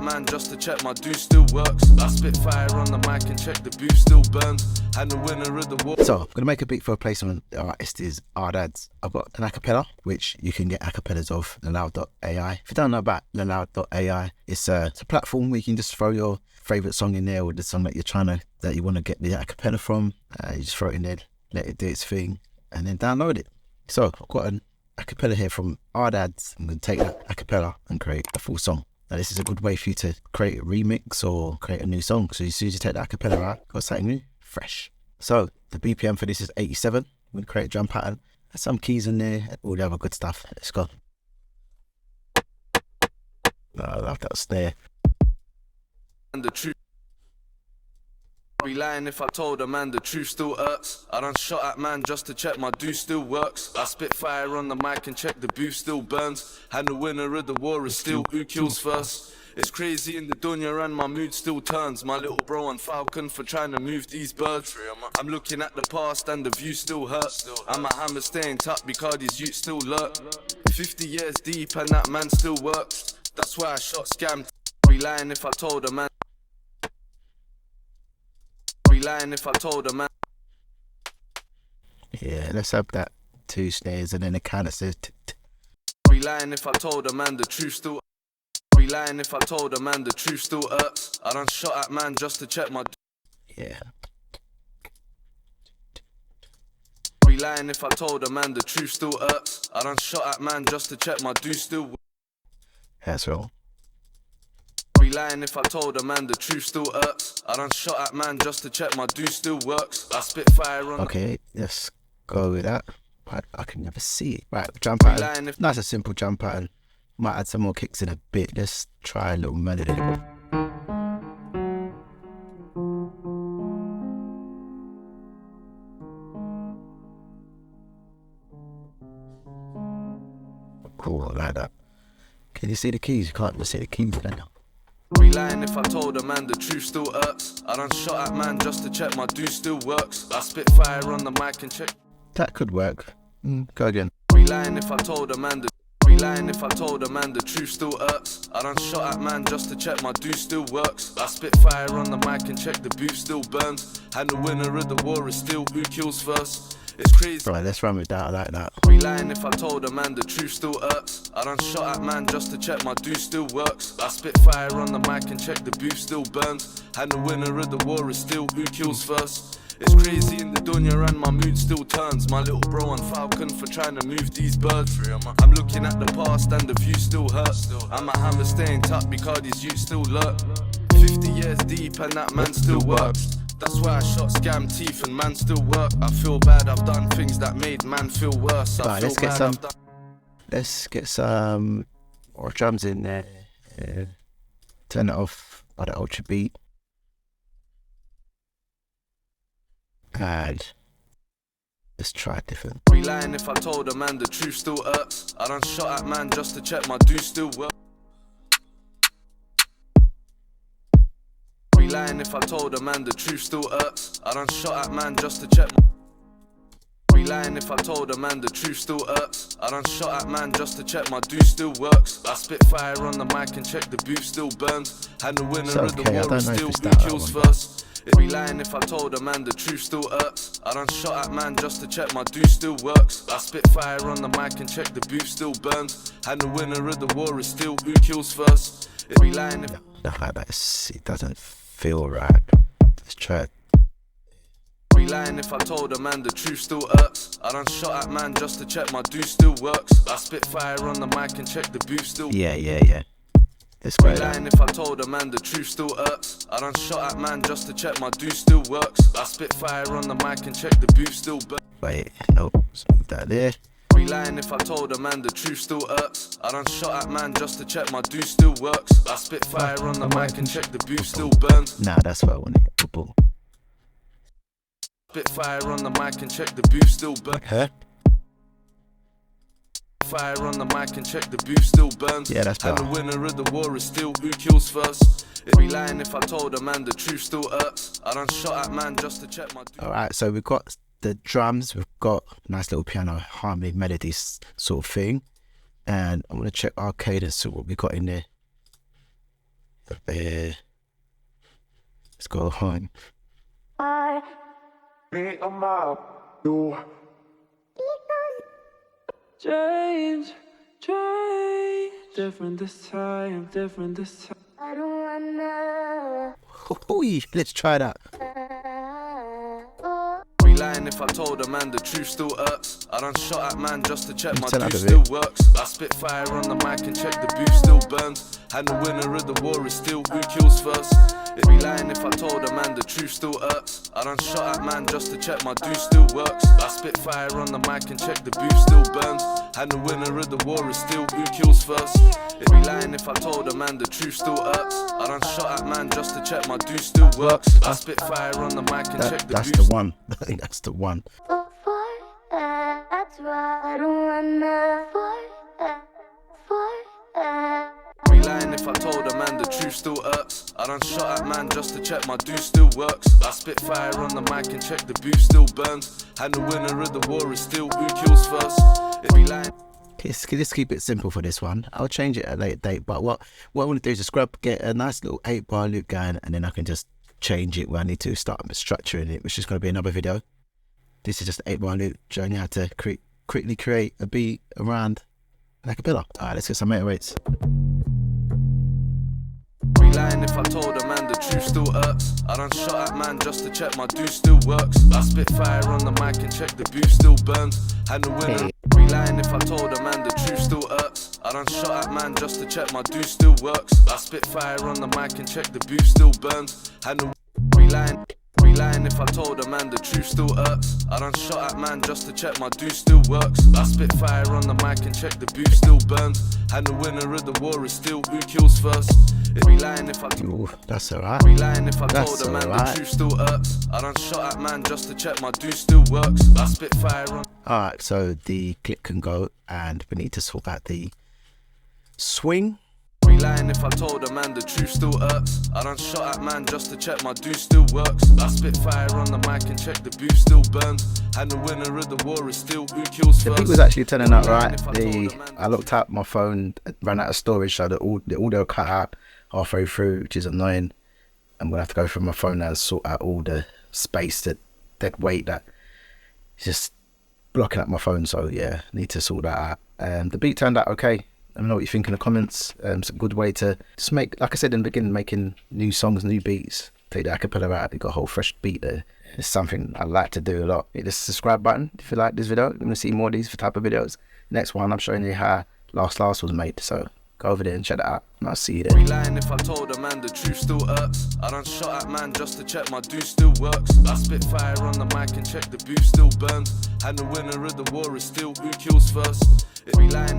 man just to check my do still works. I spit fire on the mic and check the booth still burns. And the winner of the war. So I'm gonna make a beat for a placement. The artist is Ardads. I've got an Acapella, which you can get acapellas of Loud.ai. If you don't know about Loud.ai, it's a platform where you can just throw your favorite song in there, or the song that you want to get the acapella from. You just throw it in there, let it do its thing, and then download it. So I've got an acapella here from Ardads. I'm gonna take that acapella and create a full song. Now this is a good way for you to create a remix or create a new song. So as soon as you take the acapella out, got something new, fresh. So the BPM for this is 87. I'm gonna create a drum pattern. There's some keys in there, all the other good stuff. Let's go. Oh, I love that snare. And the truth. I'd be lying if I told a man the truth still hurts. I done shot at man just to check my do still works. I spit fire on the mic and check the booth still burns. And the winner of the war is still who kills first. It's crazy in the dunya and my mood still turns. My little bro on Falcon for trying to move these birds. I'm looking at the past and the view still hurts. I'm a hammer staying tucked because these youths still lurk. 50 years deep and that man still works. That's why I shot scammed. Be lying if I told a man. Be lying if I told a man. Yeah, let's have that 2 snares and then a count that says Be lying if I told a man the truth still. Be lying if I told a man the truth still hurts. I done shot at man just to check my. Yeah. Be lying if I told a man the truth still hurts. I done shot at man just to check my do still. That's all. Be lying if I told a man the truth still hurts. I done shot at man just to check my do still works. I spit fire on. Okay, let's go with that. I can never see it. Right, jump pattern. Nice and simple jump pattern. Might add some more kicks in a bit. Let's try a little melody. Cool, I like that. Can you see the keys? You can't see the keys now. Be lying if I told a man the truth still hurts. I done shot at man just to check my do still works. I spit fire on the mic and check. That could work. Go again. Be lying if I told a man the. Be lying if I told a man the truth still hurts. I done shot at man just to check my do still works. I spit fire on the mic and check the booth still burns. And the winner of the war is still who kills first. It's crazy. Right, let's run with that. I like that. Be lying if I told a man the truth still hurts. I done shot at man just to check my do still works. I spit fire on the mic and check the booth still burns. And the winner of the war is still who kills first. It's crazy in the dunya and my mood still turns. My little bro on Falcon for trying to move these birds. I'm looking at the past and the view still hurts. I'm a hammer staying tucked because these youths still lurk. 50 years deep and that man still works. That's why I shot scam teeth and man still work. I feel bad I've done things that made man feel worse. Right, let's get some more drums in there. Turn it off by the ultra beat. And let's try it different. Be lying if I told a man the truth still hurts. I done shot at man just to check my do still work. Be lying if I told a man the truth still hurts. I done shot at man just to check my. Be lying if I told a man the truth still hurts. I done shot at man just to check my do still works. I spit fire on the mic and check the booth still burns. And the winner of the war is still who kills first. Be lying if I told a man the truth still hurts. I done shot at man just to check my do still works. I spit fire on the mic and check the booth still burns. And the winner of the war is still who kills first. Be lying if it doesn't feel right. Let's try it. Be lying if I told a man the truth still hurts. I done shot at man just to check my do still works. I spit fire on the mic and check the booth still. Yeah. Let's go. Be lying if I told a man the truth still hurts. I done shot at man just to check my do still works. I spit fire on the mic and check the booth still burns. Wait, no, move that there. Be lying if I told a man the truth still hurts. I done shot at man just to check my do still works. I spit fire on the mic and check the booth still burns. Nah, that's what I want to get. Spit fire on the mic and check the booth still burns. Huh? Fire on the mic and check the booth still burns. Yeah, that's better. And the winner of the war is still who kills first. It'd be lying if I told a man the truth still hurts. I done shot at man just to check my. Alright, so we've got the drums, we've got nice little piano harmony melodies sort of thing, and I'm gonna check our cadence, see what we got in there. Let's go home. Change, different this time, different this time. I don't wanna. Let's try that. Be lying if I told a man the truth still hurts. I done shot at man just to check my Turn out do a still bit. works. I spit fire on the mic and check the booth still burns. And the winner of the war is still who kills first. It'd be lying if I told a man the truth still hurts. I done shot at man just to check my do still works. I spit fire on the mic and check the booth still burns. And the winner of the war is still who kills first. It'd be lying if I told a man the truth still hurts. I done shot at man just to check my do still works. I spit fire on the mic and check the That's booth. the one. I think that's the one. That's why I don't wanna Be lying if I told a man the truth still hurts. I done shot at man just to check my do still works. I spit fire on the mic and check the booth still burns. And the winner of the war is still who kills first. It'd be lying. Let's keep it simple for this one. I'll change it at a later date, but what I want to do is just get a nice little 8-bar loop going, and then I can just change it where I need to start structuring it, which is going to be another video. This is just an 8-bar loop showing you how to quickly create a beat around an acapella. Alright, let's get some 808s. Be lying if I told a man the truth still hurts. I done shot at man just to check my do still works. I spit fire on the mic and check the booth still burns. And the winner. Be lying if I told a man the truth still hurts. I done shot at man just to check my do still works. I spit fire on the mic and check the booth still burns. And the be lying if I told a man the truth still hurts. I done shot at man just to check my do still works. I spit fire on the mic and check the booth still burns. And the winner of the war is still who kills first. It'd be lying if I Ooh, that's alright. be lying if I That's told a man alright. the truth still hurts. I done shot at man just to check my do still works. I spit fire on. Alright, so the clip can go, and we need to sort out the swing. Be lying if I told a man the truth still hurts. I done shot at man just to check my do still works. I spit fire on the mic and check the booth still burns. And the winner of the war is still who kills The first. beat was actually turning out right. I looked up my phone, ran out of storage, so the audio cut out halfway through, which is annoying. I'm gonna have to go through my phone now and sort out all the space, that dead weight that is just blocking up my phone. So yeah, need to sort that out. The beat turned out okay. Let me know what you think in the comments. It's a good way to just make, like I said in the beginning, making new songs, new beats. Take the acapella out, you got a whole fresh beat there. It's something I like to do a lot. Hit the subscribe button if you like this video. You want to see more of these type of videos. Next one, I'm showing you how Last was made. So go over there and check that out, and I'll see you there. Be lying if I told a man the truth still hurts. I done shot at man just to check my do still works. I spit fire on the mic and check the booth still burns. And the winner of the war is still who kills first. It'd be lying